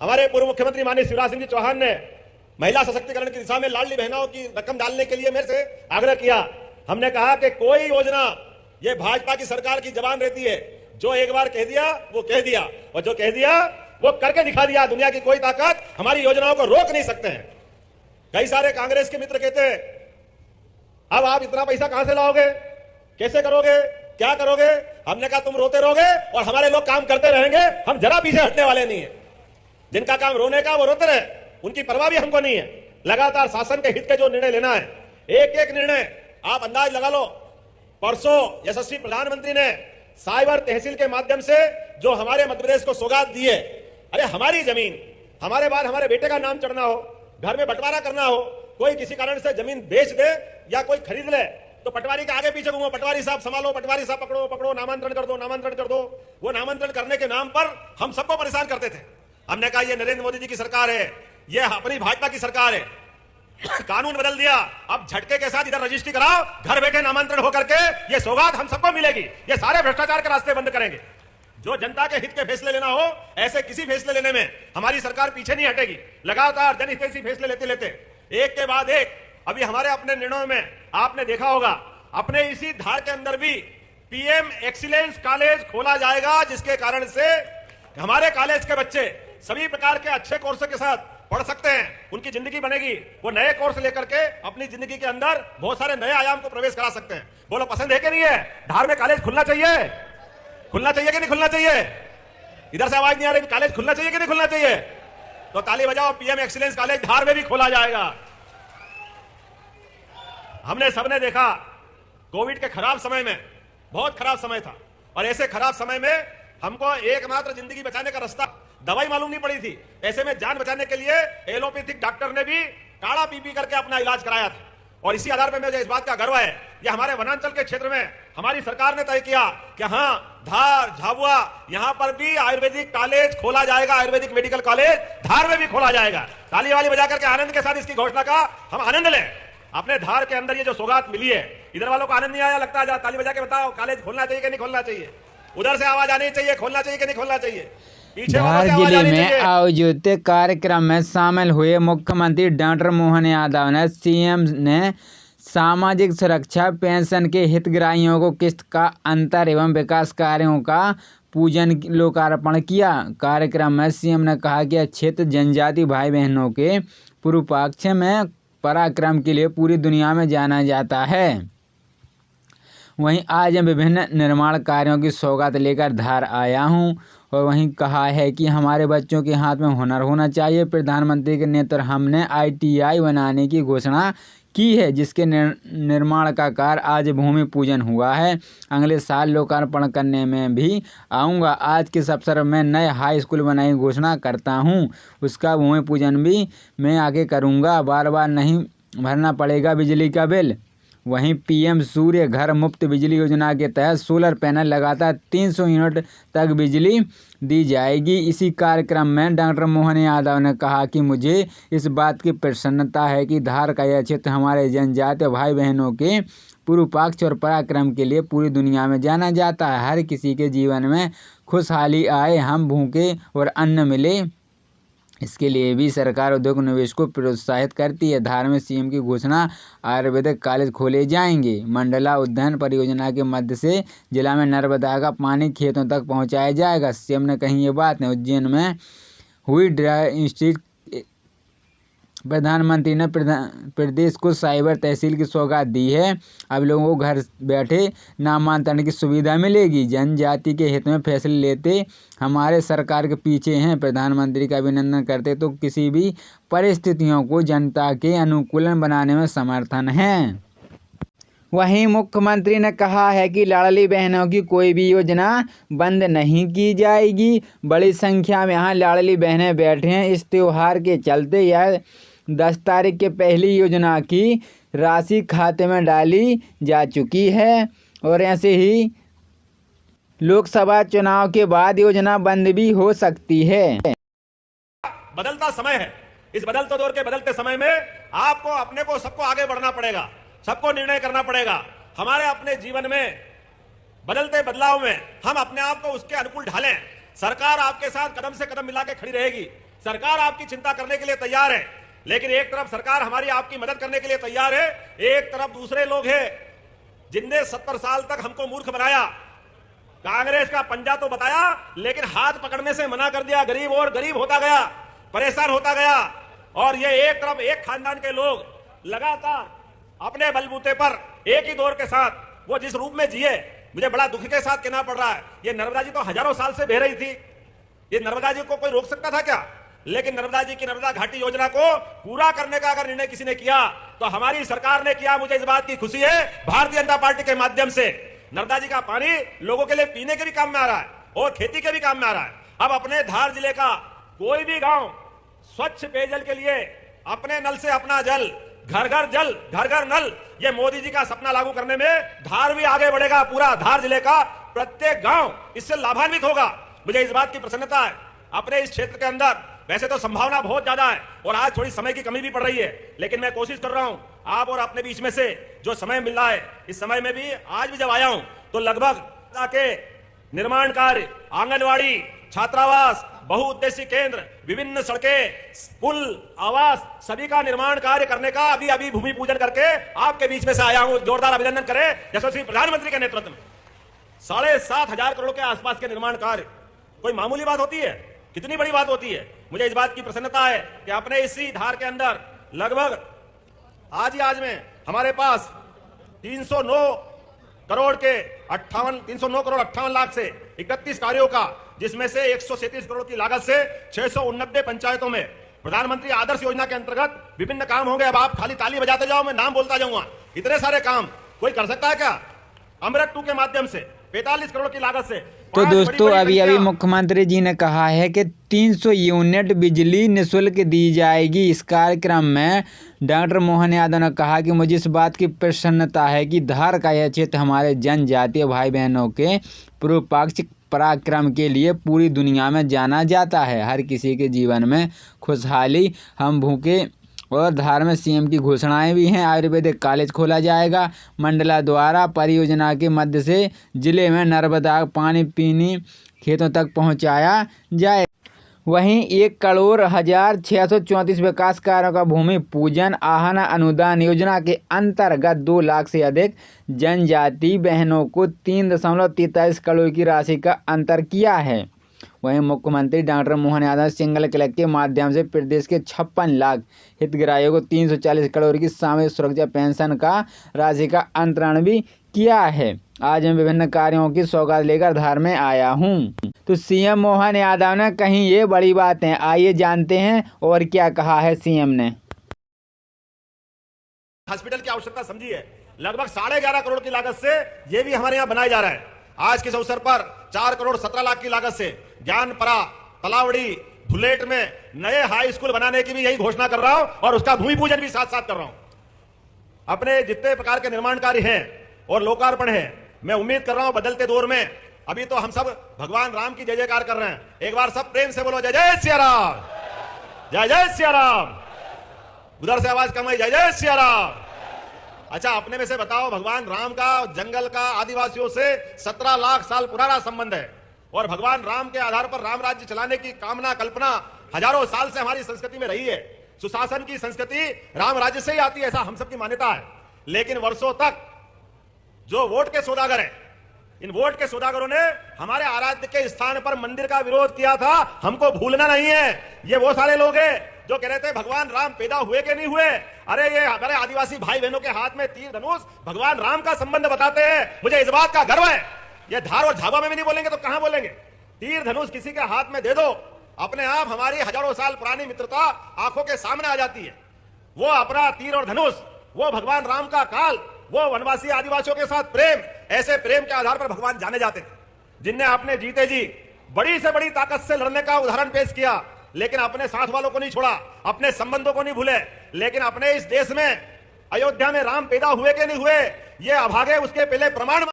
हमारे पूर्व मुख्यमंत्री माननीय शिवराज सिंह जी चौहान ने महिला सशक्तिकरण की दिशा में लाडली बहनों की रकम डालने के लिए मेरे से आग्रह किया। हमने कहा कि कोई योजना, ये भाजपा की सरकार की जबान रहती है, जो एक बार कह दिया वो कह दिया, और जो कह दिया वो करके दिखा दिया। दुनिया की कोई ताकत हमारी योजनाओं को रोक नहीं सकते हैं। कई सारे कांग्रेस के मित्र कहते हैं अब आप इतना पैसा कहां से लाओगे, कैसे करोगे, क्या करोगे। हमने कहा तुम रोते रहोगे और हमारे लोग काम करते रहेंगे, हम जरा पीछे हटने वाले नहीं है। जिनका काम रोने का वो रोते रहे, उनकी परवाह भी हमको नहीं है। लगातार शासन के हित के जो निर्णय लेना है, एक एक निर्णय आप अंदाज लगा लो। परसों यशस्वी प्रधानमंत्री ने साइबर तहसील के माध्यम से जो हमारे मध्य प्रदेश को सौगात दी है, अरे हमारी जमीन हमारे बाद हमारे बेटे का नाम चढ़ना हो, घर में बंटवारा करना हो, कोई किसी कारण से जमीन बेच दे या कोई खरीद ले तो पटवारी के आगे पीछे घूमो, पटवारी साहब संभालो, पटवारी साहब पकड़ो पकड़ो, नामांतरण कर दो, नामांतरण कर दो। वो नामांतरण करने के नाम पर हम सबको परेशान करते थे। हमने कहा ये नरेंद्र मोदी जी की सरकार है, ये अपनी भाजपा की सरकार है, कानून बदल दिया, अब झटके के साथ इधर रजिस्ट्री कराओ, घर बैठे नामांतरण होकर के ये सौगात हम सबको मिलेगी। ये सारे भ्रष्टाचार के रास्ते बंद करेंगे। जो जनता के हित के फैसले लेना हो, ऐसे किसी फैसले लेने में हमारी सरकार पीछे नहीं हटेगी। लगातार जनहितैषी फैसले लेते लेते एक के बाद एक, अभी हमारे अपने निर्णयों में आपने देखा होगा, अपने इसी धार के अंदर भी पीएम एक्सीलेंस कॉलेज खोला जाएगा, जिसके कारण से हमारे कॉलेज के बच्चे सभी प्रकार के अच्छे कोर्स के साथ पढ़ सकते हैं, उनकी जिंदगी बनेगी। वो नए कोर्स लेकर के अपनी जिंदगी के अंदर बहुत सारे नए आयाम को प्रवेश करा सकते हैं। बोलो पसंद है कि नहीं है? धार में कॉलेज खुलना चाहिए, खुलना चाहिए कि नहीं खुलना चाहिए? इधर से आवाज नहीं आ रही, कॉलेज खुलना चाहिए कि नहीं खुलना चाहिए? तो ताली बजाओ, पीएम एक्सीलेंस कॉलेज धार में भी खोला जाएगा। हमने सबने देखा कोविड के खराब समय में, बहुत खराब समय था, और ऐसे खराब समय में हमको एकमात्र जिंदगी बचाने का रास्ता दवाई मालूम नहीं पड़ी थी। ऐसे में जान बचाने के लिए एलोपैथिक डॉक्टर ने भी काढ़ा पी पी करके अपना इलाज कराया था। और इसी आधार पर मुझे इस बात का गर्व है, ये हमारे वनांचल के क्षेत्र में हमारी सरकार ने तय किया कि हाँ, धार, झाबुआ, यहां पर भी आयुर्वेदिक कॉलेज खोला जाएगा, आयुर्वेदिक मेडिकल कॉलेज धार में भी खोला जाएगा। ताली वाली बजा करके आनंद के साथ इसकी घोषणा का हम आनंद लें। अपने धार के अंदर ये जो सौगात मिली है, इधर वालों को आनंद नहीं आया लगता? है ताली बजा के बताओ, कॉलेज खोलना चाहिए कि नहीं खोलना चाहिए? उधर से आवाज आनी चाहिए, खोलना चाहिए कि नहीं खोलना चाहिए? धार जिले में आयोजित कार्यक्रम में शामिल हुए मुख्यमंत्री डॉक्टर मोहन यादव ने सीएम ने सामाजिक सुरक्षा पेंशन के हितग्राहियों को किस्त का अंतर एवं विकास कार्यों का पूजन लोकार्पण किया। कार्यक्रम में सीएम ने कहा कि क्षेत्र जनजाति भाई बहनों के पूर्व पक्ष में पराक्रम के लिए पूरी दुनिया में जाना जाता है। वहीं आज मैं विभिन्न निर्माण कार्यों की सौगात लेकर धार आया हूं, और वहीं कहा है कि हमारे बच्चों के हाथ में हुनर होना चाहिए। प्रधानमंत्री के नेतृत्व हमने ITI बनाने की घोषणा की है, जिसके निर्माण का कार्य आज भूमि पूजन हुआ है। अगले साल लोकार्पण करने में भी आऊँगा। आज के अवसर में नए हाई स्कूल बनाने की घोषणा करता हूँ, उसका भूमि पूजन भी मैं आगे करूँगा। बार बार नहीं भरना पड़ेगा बिजली का बिल। वहीं पीएम सूर्य घर मुफ्त बिजली योजना के तहत सोलर पैनल लगातार 300 यूनिट तक बिजली दी जाएगी। इसी कार्यक्रम में डॉक्टर मोहन यादव ने कहा कि मुझे इस बात की प्रसन्नता है कि धार का यह क्षेत्र हमारे जनजातीय भाई बहनों के पूर्व पक्ष और पराक्रम के लिए पूरी दुनिया में जाना जाता है। हर किसी के जीवन में खुशहाली आए, हम भूखे और अन्न मिले, इसके लिए भी सरकार उद्योग निवेश को प्रोत्साहित करती है। धार में सीएम की घोषणा, आयुर्वेदिक कॉलेज खोले जाएंगे। मंडला उद्यान परियोजना के मध्य से जिला में नर्मदा का पानी खेतों तक पहुंचाया जाएगा। सीएम ने कही ये बात है। उज्जैन में हुई ड्राई स्ट्रीट, प्रधानमंत्री ने प्रदेश को साइबर तहसील की सौगात दी है। अब लोगों को घर बैठे नामांतरण की सुविधा मिलेगी। जनजाति के हित में फैसले लेते हमारे सरकार के पीछे हैं। प्रधानमंत्री का अभिनंदन करते तो किसी भी परिस्थितियों को जनता के अनुकूल बनाने में समर्थन है। वहीं मुख्यमंत्री ने कहा है कि लाडली बहनों की कोई भी योजना बंद नहीं की जाएगी। बड़ी संख्या में यहाँ लाडली बहनें बैठे हैं। इस त्यौहार के चलते यह 10 तारीख के पहली योजना की राशि खाते में डाली जा चुकी है, और ऐसे ही लोकसभा चुनाव के बाद योजना बंद भी हो सकती है। बदलता समय है, इस बदलते दौर के बदलते समय में आपको अपने को सबको आगे बढ़ना पड़ेगा, सबको निर्णय करना पड़ेगा। हमारे अपने जीवन में बदलते बदलाव में हम अपने आप को उसके अनुकूल ढालें। सरकार आपके साथ कदम से कदम मिला के खड़ी रहेगी। सरकार आपकी चिंता करने के लिए तैयार है, लेकिन एक तरफ सरकार हमारी आपकी मदद करने के लिए तैयार है, एक तरफ दूसरे लोग हैं जिनने 70 साल तक हमको मूर्ख बनाया। कांग्रेस का पंजा तो बताया, लेकिन हाथ पकड़ने से मना कर दिया। गरीब और गरीब होता गया, परेशान होता गया। और ये एक तरफ एक खानदान के लोग लगातार अपने बलबूते पर एक ही दौर के साथ वो जिस रूप में जिए, मुझे बड़ा दुख के साथ कहना पड़ रहा है। ये नर्मदा जी तो हजारों साल से बह रही थी, ये नर्मदा जी को कोई रोक सकता था क्या? लेकिन नर्मदा जी की नर्मदा घाटी योजना को पूरा करने का अगर निर्णय किसी ने किया तो हमारी सरकार ने किया। मुझे इस बात की खुशी है, भारतीय जनता पार्टी के माध्यम से नर्मदा जी का पानी लोगों के लिए पीने के भी काम में आ रहा है और खेती के भी काम में आ रहा है। अब अपने धार जिले का कोई भी गांव स्वच्छ पेयजल के लिए अपने नल से अपना जल, घर घर जल, घर घर नल, ये मोदी जी का सपना लागू करने में धार भी आगे बढ़ेगा। पूरा धार जिले का प्रत्येक गांव इससे लाभान्वित होगा। मुझे इस बात की प्रसन्नता है। अपने इस क्षेत्र के अंदर वैसे तो संभावना बहुत ज्यादा है और आज थोड़ी समय की कमी भी पड़ रही है, लेकिन मैं कोशिश कर रहा हूं आप और अपने बीच में से जो समय मिल रहा है, इस समय में भी आज भी जब आया हूं तो लगभग के निर्माण कार्य, आंगनवाड़ी, छात्रावास, बहुउद्देशीय केंद्र, विभिन्न सड़कें, पुल, आवास, सभी का निर्माण कार्य करने का अभी भूमि पूजन करके आपके बीच में से आया हूं। जोरदार अभिनंदन करें यशस्वी प्रधानमंत्री के नेतृत्व में 7,500 करोड़ के आसपास के निर्माण कार्य कोई मामूली बात होती है? कितनी बड़ी बात होती है। मुझे इस बात की प्रसन्नता है कि अपने इसी धार के अंदर लगभग आज में हमारे पास 309 करोड़ 58 लाख से 31 कार्यों का, जिसमें से 137 करोड़ की लागत से 689 पंचायतों में प्रधानमंत्री आदर्श योजना के अंतर्गत विभिन्न काम होंगे। अब आप खाली ताली बजाते जाओ, मैं नाम बोलता जाऊंगा। इतने सारे काम कोई कर सकता है क्या? अमृत 2 के माध्यम से 45 करोड़ की लागत से। तो दोस्तों अभी मुख्यमंत्री जी ने कहा है कि 300 यूनिट बिजली निःशुल्क दी जाएगी। इस कार्यक्रम में डॉक्टर मोहन यादव ने कहा कि मुझे इस बात की प्रसन्नता है कि धार का यह क्षेत्र हमारे जनजातीय भाई बहनों के पूर्वपाक्षिक पराक्रम के लिए पूरी दुनिया में जाना जाता है। हर किसी के जीवन में खुशहाली हम भूखे और धार में सीएम की घोषणाएं भी हैं। आयुर्वेदिक कॉलेज खोला जाएगा। मंडला द्वारा परियोजना के मध्य से जिले में नर्मदा पानी पीने खेतों तक पहुंचाया जाए। वहीं 1,06,34 विकास कार्यों का भूमि पूजन आहना अनुदान योजना के अंतर्गत 2 लाख से अधिक जनजाति बहनों को 3.43 करोड़ की राशि का अंतर किया है। वहीं मुख्यमंत्री doctor Mohan Yadav single click के माध्यम से प्रदेश के 56 लाख हितग्राहियों को 340 करोड़ की सामाजिक सुरक्षा पेंशन का राशि का अंतरण भी किया है। आज मैं विभिन्न कार्यों की सौगात लेकर धार में आया हूं। तो सीएम मोहन यादव ने कही ये बड़ी बातें, आइए जानते हैं और क्या कहा है सीएम ने। हॉस्पिटल की आवश्यकता समझी है, लगभग 11.5 करोड़ की लागत से ये भी हमारे यहाँ बनाया जा रहा है। आज के अवसर पर 4 करोड़ 17 लाख की लागत से ज्ञानपरा, तलावड़ी, धुलेट में नए हाई स्कूल बनाने की भी यही घोषणा कर रहा हूं और उसका भूमि पूजन भी साथ साथ कर रहा हूं। अपने जितने प्रकार के निर्माण कार्य हैं और लोकार्पण है, मैं उम्मीद कर रहा हूं बदलते दौर में, अभी तो हम सब भगवान राम की जय जयकार कर रहे हैं। एक बार सब प्रेम से बोलो जय जय सिया राम, जय जय सिया राम। उधर से आवाज कम है, जय जय सिया राम। अच्छा, अपने में से बताओ, भगवान राम का जंगल का आदिवासियों से 17 लाख साल पुराना संबंध है और भगवान राम के आधार पर राम राज्य चलाने की कामना कल्पना हजारों साल से हमारी संस्कृति में रही है। सुशासन की संस्कृति राम राज्य से ही आती है, ऐसा हम सबकी मान्यता है। लेकिन वर्षों तक जो वोट के सौदागर हैं, इन वोट के सौदागरों ने हमारे आराध्य के स्थान पर मंदिर का विरोध किया था। हमको भूलना नहीं है, ये वो सारे लोग हैं जो कह रहे थे भगवान राम पैदा हुए कि नहीं हुए। अरे ये हमारे आदिवासी भाई बहनों के हाथ में तीर धनुष भगवान राम का संबंध बताते हैं। मुझे इस बात का गर्व है। ये धार और झाबा में भी नहीं बोलेंगे तो कहां बोलेंगे। तीर धनुष किसी के हाथ में दे दो, अपने आप हमारी हजारों साल पुरानी मित्रता आंखों के सामने आ जाती है। वो अपना तीर और धनुष, वो भगवान राम का काल, वो वनवासी आदिवासियों के साथ प्रेम, ऐसे प्रेम के आधार पर भगवान जाने जाते थे, जिनने अपने जीते जी बड़ी से बड़ी ताकत से लड़ने का उदाहरण पेश किया। लेकिन अपने साथ वालों को नहीं छोड़ा, अपने संबंधों को नहीं भूले। लेकिन अपने इस देश में अयोध्या में राम पैदा हुए कि नहीं हुए, ये अभागे उसके पहले प्रमाण